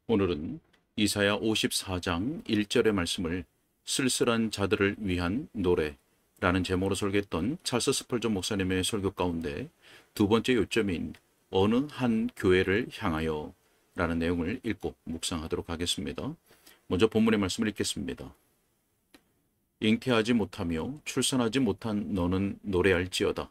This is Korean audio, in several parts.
오늘은 이사야 54장 1절의 말씀을 쓸쓸한 자들을 위한 노래라는 제목으로 설교했던 찰스 스펄전 목사님의 설교 가운데 두 번째 요점인 어느 한 교회를 향하여 라는 내용을 읽고 묵상하도록 하겠습니다. 먼저 본문의 말씀을 읽겠습니다. 잉태하지 못하며 출산하지 못한 너는 노래할지어다.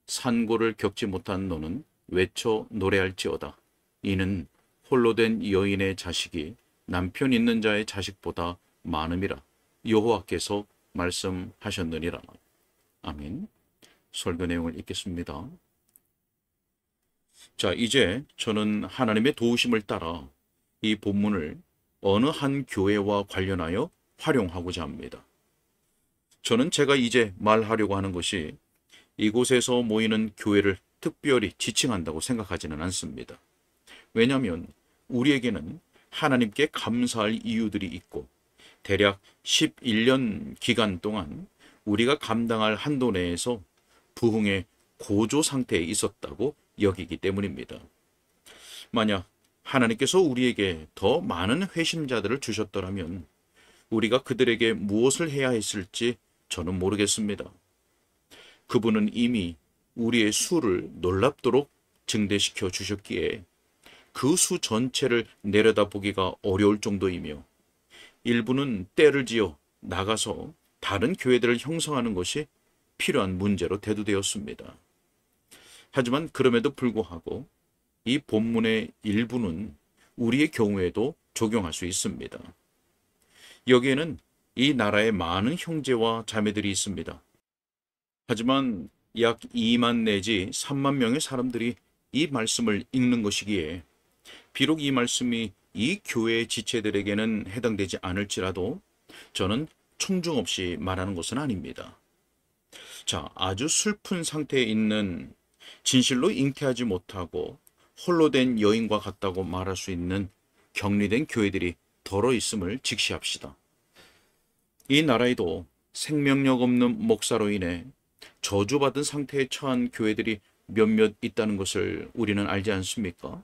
산고를 겪지 못한 너는 외쳐 노래할지어다. 이는 홀로 된 여인의 자식이 남편 있는 자의 자식보다 많음이라 여호와께서 말씀하셨느니라. 아멘. 설교 내용을 읽겠습니다. 자, 이제 저는 하나님의 도우심을 따라 이 본문을 어느 한 교회와 관련하여 활용하고자 합니다. 저는 제가 이제 말하려고 하는 것이 이곳에서 모이는 교회를 특별히 지칭한다고 생각하지는 않습니다. 왜냐하면 우리에게는 하나님께 감사할 이유들이 있고 대략 11년 기간 동안 우리가 감당할 한도 내에서 부흥의 고조 상태에 있었다고 여기기 때문입니다. 만약 하나님께서 우리에게 더 많은 회심자들을 주셨더라면 우리가 그들에게 무엇을 해야 했을지 저는 모르겠습니다. 그분은 이미 우리의 수를 놀랍도록 증대시켜 주셨기에 그 수 전체를 내려다보기가 어려울 정도이며 일부는 때를 지어 나가서 다른 교회들을 형성하는 것이 필요한 문제로 대두되었습니다. 하지만 그럼에도 불구하고 이 본문의 일부는 우리의 경우에도 적용할 수 있습니다. 여기에는 이 나라의 많은 형제와 자매들이 있습니다. 하지만 약 2만 내지 3만 명의 사람들이 이 말씀을 읽는 것이기에 비록 이 말씀이 이 교회의 지체들에게는 해당되지 않을지라도 저는 청중 없이 말하는 것은 아닙니다. 자, 아주 슬픈 상태에 있는 진실로 잉태하지 못하고 홀로 된 여인과 같다고 말할 수 있는 격리된 교회들이 덜어 있음을 직시합시다. 이 나라에도 생명력 없는 목사로 인해 저주받은 상태에 처한 교회들이 몇몇 있다는 것을 우리는 알지 않습니까?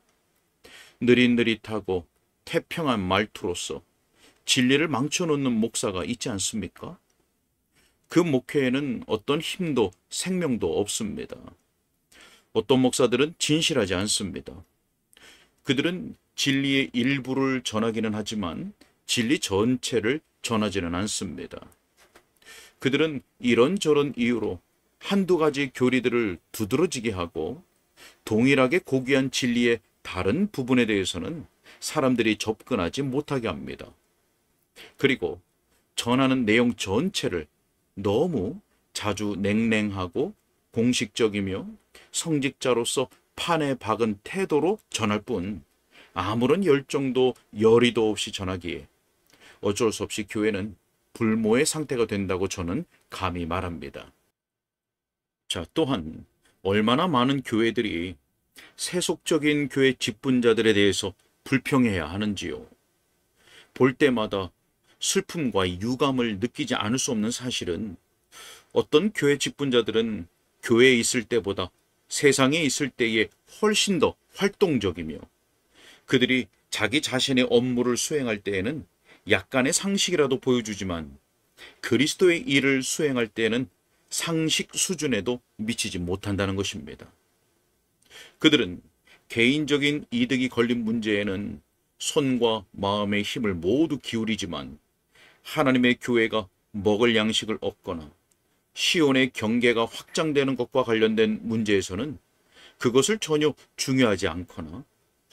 느릿느릿하고 태평한 말투로서 진리를 망쳐놓는 목사가 있지 않습니까? 그 목회에는 어떤 힘도 생명도 없습니다. 어떤 목사들은 진실하지 않습니다. 그들은 진리의 일부를 전하기는 하지만 진리 전체를 전하지는 않습니다. 그들은 이런저런 이유로 한두 가지 교리들을 두드러지게 하고 동일하게 고귀한 진리의 다른 부분에 대해서는 사람들이 접근하지 못하게 합니다. 그리고 전하는 내용 전체를 너무 자주 냉랭하고 공식적이며 성직자로서 판에 박은 태도로 전할 뿐 아무런 열정도 열의도 없이 전하기에 어쩔 수 없이 교회는 불모의 상태가 된다고 저는 감히 말합니다. 자, 또한 얼마나 많은 교회들이 세속적인 교회 직분자들에 대해서 불평해야 하는지요. 볼 때마다 슬픔과 유감을 느끼지 않을 수 없는 사실은 어떤 교회 직분자들은 교회에 있을 때보다 세상에 있을 때에 훨씬 더 활동적이며 그들이 자기 자신의 업무를 수행할 때에는 약간의 상식이라도 보여주지만 그리스도의 일을 수행할 때에는 상식 수준에도 미치지 못한다는 것입니다. 그들은 개인적인 이득이 걸린 문제에는 손과 마음의 힘을 모두 기울이지만 하나님의 교회가 먹을 양식을 얻거나 시온의 경계가 확장되는 것과 관련된 문제에서는 그것을 전혀 중요하지 않거나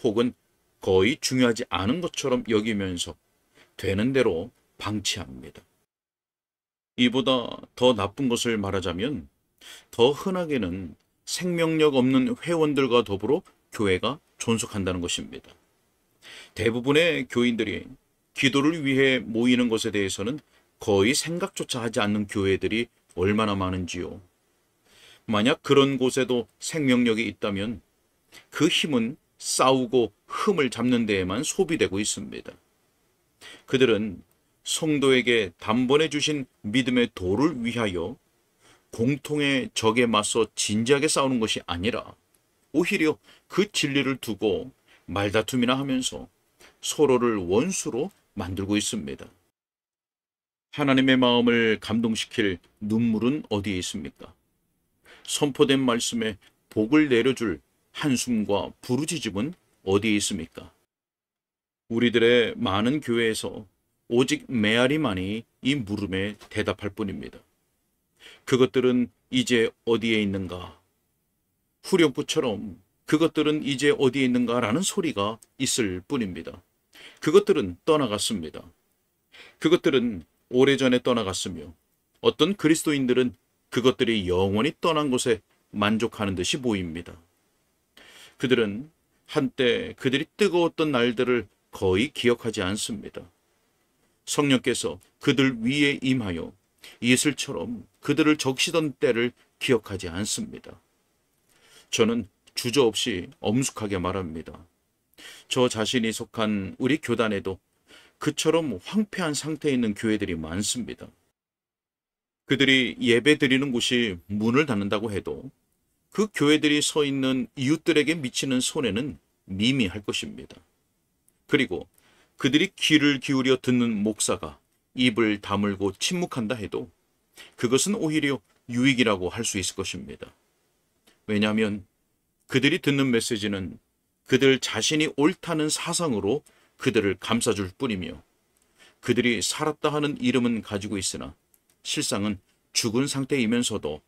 혹은 거의 중요하지 않은 것처럼 여기면서 되는 대로 방치합니다. 이보다 더 나쁜 것을 말하자면 더 흔하게는 생명력 없는 회원들과 더불어 교회가 존속한다는 것입니다. 대부분의 교인들이 기도를 위해 모이는 것에 대해서는 거의 생각조차 하지 않는 교회들이 얼마나 많은지요. 만약 그런 곳에도 생명력이 있다면 그 힘은 싸우고 흠을 잡는 데에만 소비되고 있습니다. 그들은 성도에게 단번에 주신 믿음의 도를 위하여 공통의 적에 맞서 진지하게 싸우는 것이 아니라 오히려 그 진리를 두고 말다툼이나 하면서 서로를 원수로 만들고 있습니다. 하나님의 마음을 감동시킬 눈물은 어디에 있습니까? 선포된 말씀에 복을 내려줄 한숨과 부르짖음은 어디에 있습니까? 우리들의 많은 교회에서 오직 메아리만이 이 물음에 대답할 뿐입니다. 그것들은 이제 어디에 있는가? 후렴구처럼 그것들은 이제 어디에 있는가라는 소리가 있을 뿐입니다. 그것들은 떠나갔습니다. 그것들은 오래전에 떠나갔으며 어떤 그리스도인들은 그것들이 영원히 떠난 곳에 만족하는 듯이 보입니다. 그들은 한때 그들이 뜨거웠던 날들을 거의 기억하지 않습니다. 성령께서 그들 위에 임하여 이슬처럼 그들을 적시던 때를 기억하지 않습니다. 저는 주저없이 엄숙하게 말합니다. 저 자신이 속한 우리 교단에도 그처럼 황폐한 상태에 있는 교회들이 많습니다. 그들이 예배 드리는 곳이 문을 닫는다고 해도 그 교회들이 서 있는 이웃들에게 미치는 손해는 미미할 것입니다. 그리고 그들이 귀를 기울여 듣는 목사가 입을 다물고 침묵한다 해도 그것은 오히려 유익이라고 할 수 있을 것입니다. 왜냐하면 그들이 듣는 메시지는 그들 자신이 옳다는 사상으로 그들을 감싸줄 뿐이며 그들이 살았다 하는 이름은 가지고 있으나 실상은 죽은 상태이면서도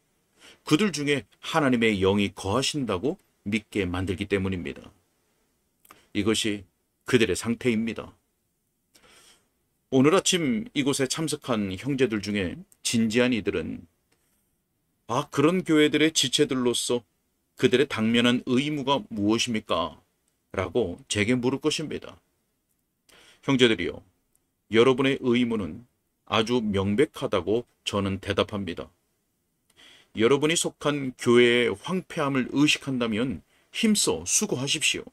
그들 중에 하나님의 영이 거하신다고 믿게 만들기 때문입니다. 이것이 그들의 상태입니다. 오늘 아침 이곳에 참석한 형제들 중에 진지한 이들은 그런 교회들의 지체들로서 그들의 당면한 의무가 무엇입니까? 라고 제게 물을 것입니다. 형제들이요, 여러분의 의무는 아주 명백하다고 저는 대답합니다. 여러분이 속한 교회의 황폐함을 의식한다면 힘써 수고하십시오.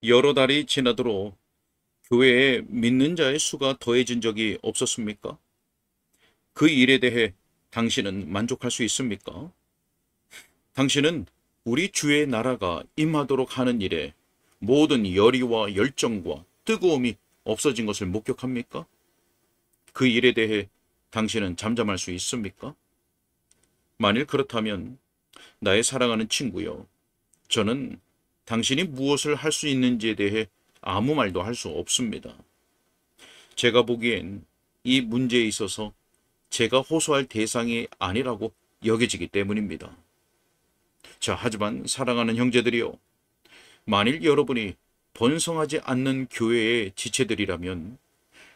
여러 달이 지나도록 교회에 믿는 자의 수가 더해진 적이 없었습니까? 그 일에 대해 당신은 만족할 수 있습니까? 당신은 우리 주의 나라가 임하도록 하는 일에 모든 열의와 열정과 뜨거움이 없어진 것을 목격합니까? 그 일에 대해 당신은 잠잠할 수 있습니까? 만일 그렇다면 나의 사랑하는 친구여, 저는 당신이 무엇을 할 수 있는지에 대해 아무 말도 할 수 없습니다. 제가 보기엔 이 문제에 있어서 제가 호소할 대상이 아니라고 여겨지기 때문입니다. 자, 하지만 사랑하는 형제들이요, 만일 여러분이 번성하지 않는 교회의 지체들이라면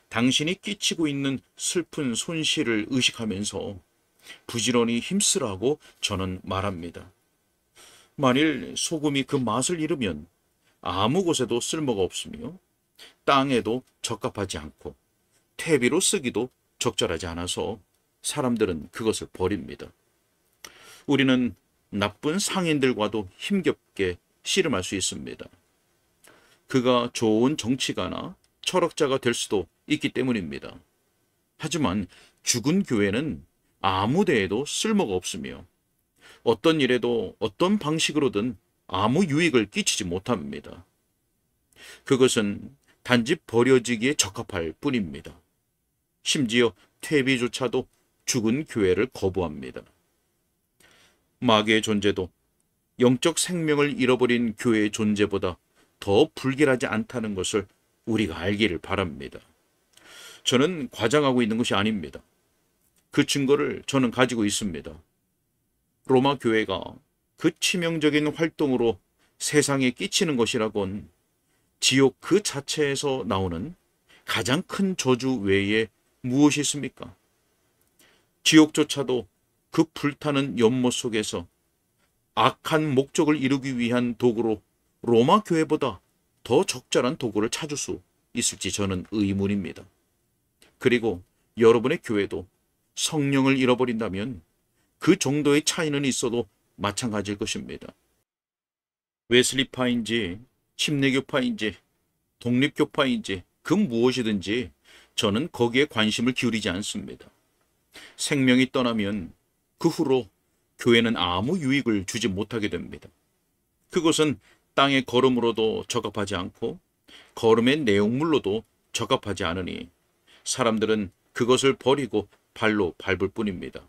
당신이 끼치고 있는 슬픈 손실을 의식하면서 부지런히 힘쓰라고 저는 말합니다. 만일 소금이 그 맛을 잃으면 아무 곳에도 쓸모가 없으며 땅에도 적합하지 않고 퇴비로 쓰기도 적절하지 않아서 사람들은 그것을 버립니다. 우리는 나쁜 상인들과도 힘겹게 씨름할 수 있습니다. 그가 좋은 정치가나 철학자가 될 수도 있기 때문입니다. 하지만 죽은 교회는 아무 데에도 쓸모가 없으며 어떤 일에도 어떤 방식으로든 아무 유익을 끼치지 못합니다. 그것은 단지 버려지기에 적합할 뿐입니다. 심지어 퇴비조차도 죽은 교회를 거부합니다. 마귀의 존재도 영적 생명을 잃어버린 교회의 존재보다 더 불길하지 않다는 것을 우리가 알기를 바랍니다. 저는 과장하고 있는 것이 아닙니다. 그 증거를 저는 가지고 있습니다. 로마 교회가 그 치명적인 활동으로 세상에 끼치는 것이라곤 지옥 그 자체에서 나오는 가장 큰 저주 외에 무엇이 있습니까? 지옥조차도 그 불타는 연못 속에서 악한 목적을 이루기 위한 도구로 로마 교회보다 더 적절한 도구를 찾을 수 있을지 저는 의문입니다. 그리고 여러분의 교회도 성령을 잃어버린다면 그 정도의 차이는 있어도 마찬가지일 것입니다. 웨슬리파인지 침례교파인지 독립교파인지 그 무엇이든지 저는 거기에 관심을 기울이지 않습니다. 생명이 떠나면 그 후로 교회는 아무 유익을 주지 못하게 됩니다. 그것은 땅의 거름으로도 적합하지 않고 걸음의 내용물로도 적합하지 않으니 사람들은 그것을 버리고 발로 밟을 뿐입니다.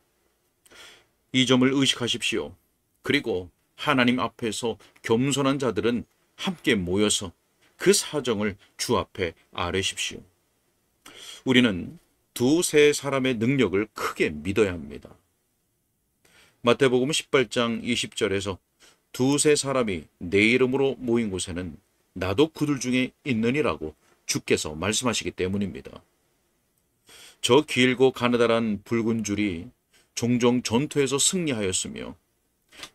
이 점을 의식하십시오. 그리고 하나님 앞에서 겸손한 자들은 함께 모여서 그 사정을 주 앞에 아뢰십시오. 우리는 두세 사람의 능력을 크게 믿어야 합니다. 마태복음 18장 20절에서 두세 사람이 내 이름으로 모인 곳에는 나도 그들 중에 있느니라고 주께서 말씀하시기 때문입니다. 저 길고 가느다란 붉은 줄이 종종 전투에서 승리하였으며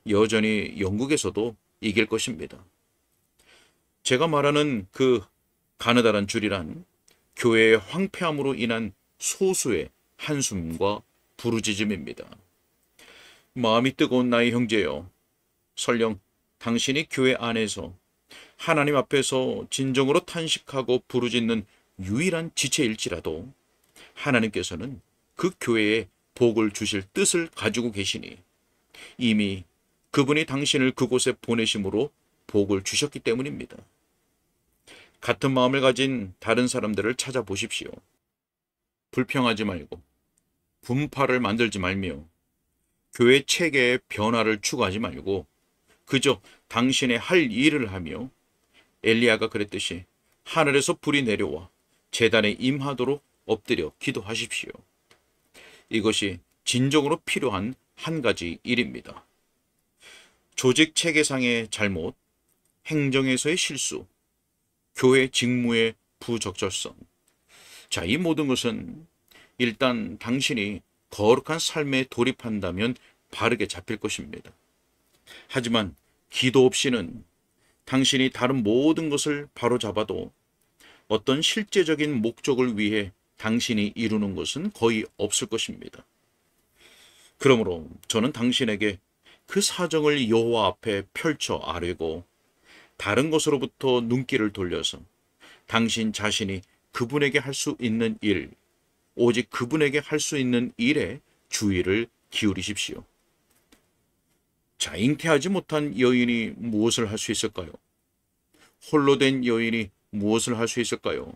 여전히 영국에서도 이길 것입니다. 제가 말하는 그 가느다란 줄이란 교회의 황폐함으로 인한 소수의 한숨과 부르짖음입니다. 마음이 뜨거운 나의 형제여, 설령 당신이 교회 안에서 하나님 앞에서 진정으로 탄식하고 부르짖는 유일한 지체일지라도 하나님께서는 그 교회에 복을 주실 뜻을 가지고 계시니 이미 그분이 당신을 그곳에 보내심으로 복을 주셨기 때문입니다. 같은 마음을 가진 다른 사람들을 찾아보십시오. 불평하지 말고 분파를 만들지 말며 교회 체계의 변화를 추구하지 말고 그저 당신의 할 일을 하며 엘리야가 그랬듯이 하늘에서 불이 내려와 제단에 임하도록 엎드려 기도하십시오. 이것이 진정으로 필요한 한 가지 일입니다. 조직 체계상의 잘못, 행정에서의 실수, 교회 직무의 부적절성. 자, 이 모든 것은 일단 당신이 거룩한 삶에 돌입한다면 바르게 잡힐 것입니다. 하지만 기도 없이는 당신이 다른 모든 것을 바로잡아도 어떤 실제적인 목적을 위해 당신이 이루는 것은 거의 없을 것입니다. 그러므로 저는 당신에게 그 사정을 여호와 앞에 펼쳐 아뢰고 다른 것으로부터 눈길을 돌려서 당신 자신이 그분에게 할 수 있는 일, 오직 그분에게 할 수 있는 일에 주의를 기울이십시오. 자, 잉태하지 못한 여인이 무엇을 할 수 있을까요? 홀로 된 여인이 무엇을 할 수 있을까요?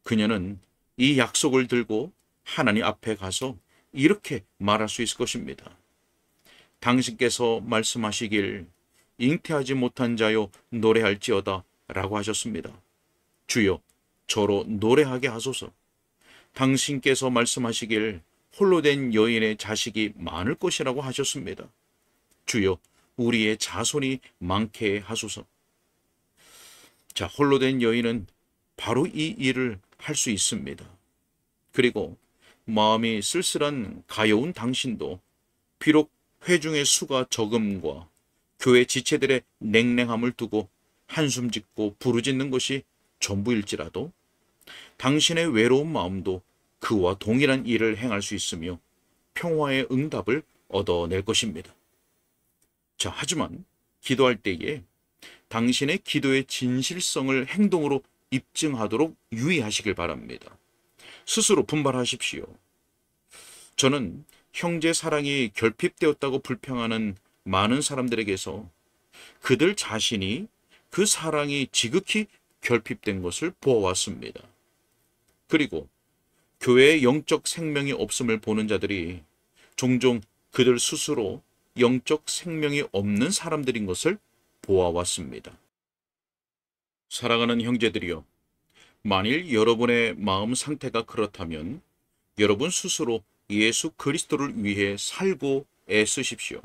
그녀는 이 약속을 들고 하나님 앞에 가서 이렇게 말할 수 있을 것입니다. 당신께서 말씀하시길 잉태하지 못한 자요 노래할지어다 라고 하셨습니다. 주여 저로 노래하게 하소서. 당신께서 말씀하시길 홀로 된 여인의 자식이 많을 것이라고 하셨습니다. 주여 우리의 자손이 많게 하소서. 자, 홀로 된 여인은 바로 이 일을 할 수 있습니다. 그리고 마음이 쓸쓸한 가여운 당신도 비록 회중의 수가 적음과 교회 지체들의 냉랭함을 두고 한숨 짓고 부르짖는 것이 전부일지라도 당신의 외로운 마음도 그와 동일한 일을 행할 수 있으며 평화의 응답을 얻어낼 것입니다. 자, 하지만 기도할 때에 당신의 기도의 진실성을 행동으로 입증하도록 유의하시길 바랍니다. 스스로 분발하십시오. 저는 형제 사랑이 결핍되었다고 불평하는 많은 사람들에게서 그들 자신이 그 사랑이 지극히 결핍된 것을 보아왔습니다. 그리고 교회의 영적 생명이 없음을 보는 자들이 종종 그들 스스로 영적 생명이 없는 사람들인 것을 보아왔습니다. 사랑하는 형제들이여, 만일 여러분의 마음 상태가 그렇다면 여러분 스스로 예수 그리스도를 위해 살고 애쓰십시오.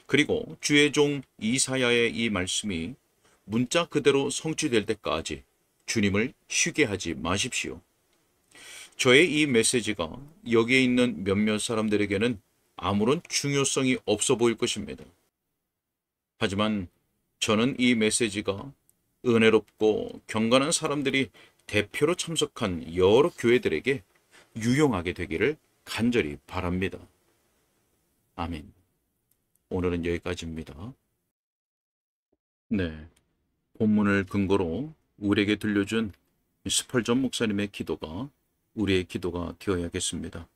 그리고 주의 종 이사야의 이 말씀이 문자 그대로 성취될 때까지 주님을 쉬게 하지 마십시오. 저의 이 메시지가 여기에 있는 몇몇 사람들에게는 아무런 중요성이 없어 보일 것입니다. 하지만 저는 이 메시지가 은혜롭고 경건한 사람들이 대표로 참석한 여러 교회들에게 유용하게 되기를 간절히 바랍니다. 아멘. 오늘은 여기까지입니다. 네, 본문을 근거로 우리에게 들려준 스펄전 목사님의 기도가 우리의 기도가 되어야겠습니다.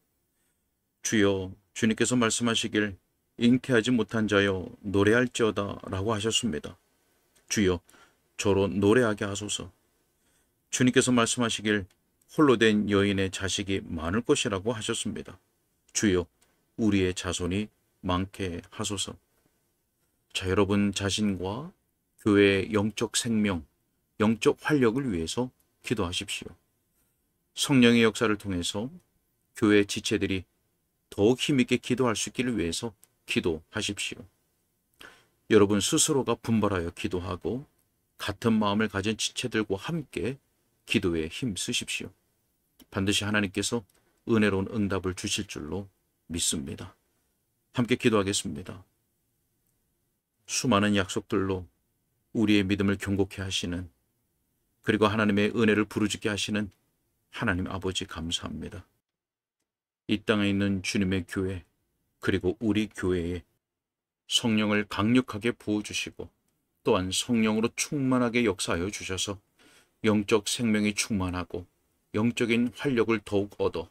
주여, 주님께서 말씀하시길 잉태하지 못한 자여 노래할지어다 라고 하셨습니다. 주여, 저로 노래하게 하소서. 주님께서 말씀하시길 홀로 된 여인의 자식이 많을 것이라고 하셨습니다. 주여, 우리의 자손이 많게 하소서. 자, 여러분 자신과 교회의 영적 생명, 영적 활력을 위해서 기도하십시오. 성령의 역사를 통해서 교회 지체들이 더욱 힘있게 기도할 수 있기를 위해서 기도하십시오. 여러분 스스로가 분발하여 기도하고 같은 마음을 가진 지체들과 함께 기도에 힘 쓰십시오. 반드시 하나님께서 은혜로운 응답을 주실 줄로 믿습니다. 함께 기도하겠습니다. 수많은 약속들로 우리의 믿음을 견고케 하시는, 그리고 하나님의 은혜를 부르짖게 하시는 하나님 아버지 감사합니다. 이 땅에 있는 주님의 교회, 그리고 우리 교회에 성령을 강력하게 부어주시고 또한 성령으로 충만하게 역사하여 주셔서 영적 생명이 충만하고 영적인 활력을 더욱 얻어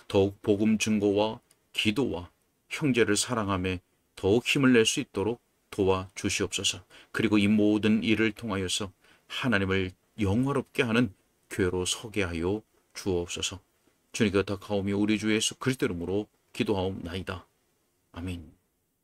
더욱 복음 증거와 기도와 형제를 사랑함에 더욱 힘을 낼 수 있도록 도와주시옵소서. 그리고 이 모든 일을 통하여서 하나님을 영화롭게 하는 교회로 서게 하여 주옵소서. 주님께 다 가오며 우리 주 예수 그리스도 이름으로 기도하옵나이다. 아멘.